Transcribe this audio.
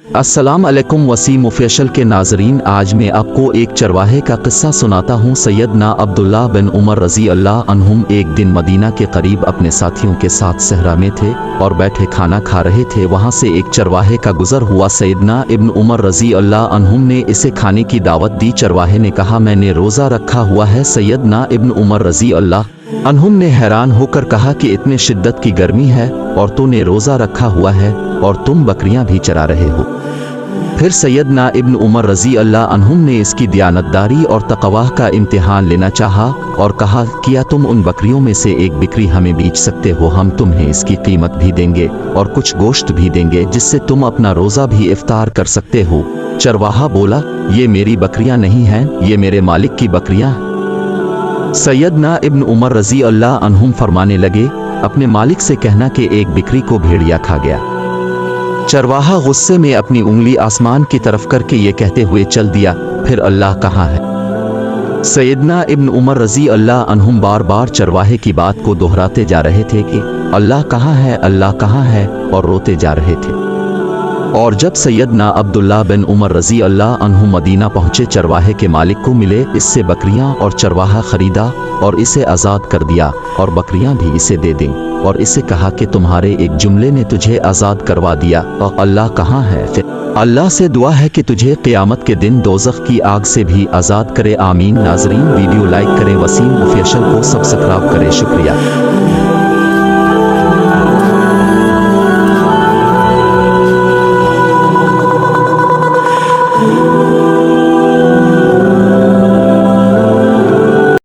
अस्सलाम अलैकुम वसीम ऑफिशियल के नाजरीन, आज मैं आपको एक चरवाहे का किस्सा सुनाता हूँ। सैयदना अब्दुल्ला बिन उमर रजी अल्लाह अन्हुम एक दिन मदीना के करीब अपने साथियों के साथ सहरा में थे और बैठे खाना खा रहे थे। वहाँ से एक चरवाहे का गुजर हुआ। सैयदना इब्न उमर रजी अल्लाह अन्हुम ने इसे खाने की दावत दी। चरवाहे ने कहा, मैंने रोज़ा रखा हुआ है। सैयदना इब्न उमर रजी अल्लाह अन्हुम ने हैरान होकर कहा कि इतने शिद्दत की गर्मी है और तूने रोज़ा रखा हुआ है और तुम बकरियां भी चरा रहे हो। फिर सैयदना इब्न उमर रजी अल्लाह अन्हुम ने इसकी दियानतदारी और तक़वा का इम्तिहान लेना चाहा और कहा, क्या तुम उन बकरियों में से एक बकरी हमें बेच सकते हो? हम तुम्हें इसकी कीमत भी देंगे और कुछ गोश्त भी देंगे, जिससे तुम अपना रोज़ा भी इफ्तार कर सकते हो। चरवाहा बोला, ये मेरी बकरियां नहीं हैं, ये मेरे मालिक की बकरियां हैं। सैयदना इब्न उमर रजी अल्लाह अन्हुम फरमाने लगे, अपने मालिक से कहना कि एक बकरी को भेड़िया खा गया। चरवाहा गुस्से में अपनी उंगली आसमान की तरफ करके ये कहते हुए चल दिया, फिर अल्लाह कहाँ है? सैयदना इब्न उमर रजी अल्लाह अन्हुम बार बार चरवाहे की बात को दोहराते जा रहे थे कि अल्लाह कहाँ है, अल्लाह कहाँ है, और रोते जा रहे थे। और जब सैयदना अब्दुल्ला बिन उमर रजी अल्लाह अन्हु मदीना पहुँचे, चरवाहे के मालिक को मिले, इससे बकरियां और चरवाहा खरीदा और इसे आज़ाद कर दिया और बकरियां भी इसे दे दें और इसे कहा कि तुम्हारे एक जुमले ने तुझे आज़ाद करवा दिया और अल्लाह कहाँ है? फिर अल्लाह से दुआ है कि तुझे क़यामत के दिन दोज़ख की आग से भी आज़ाद करे। आमीन। नाजरीन, वीडियो लाइक करें, वसीम ऑफिशियल को सब्सक्राइब करें। शुक्रिया।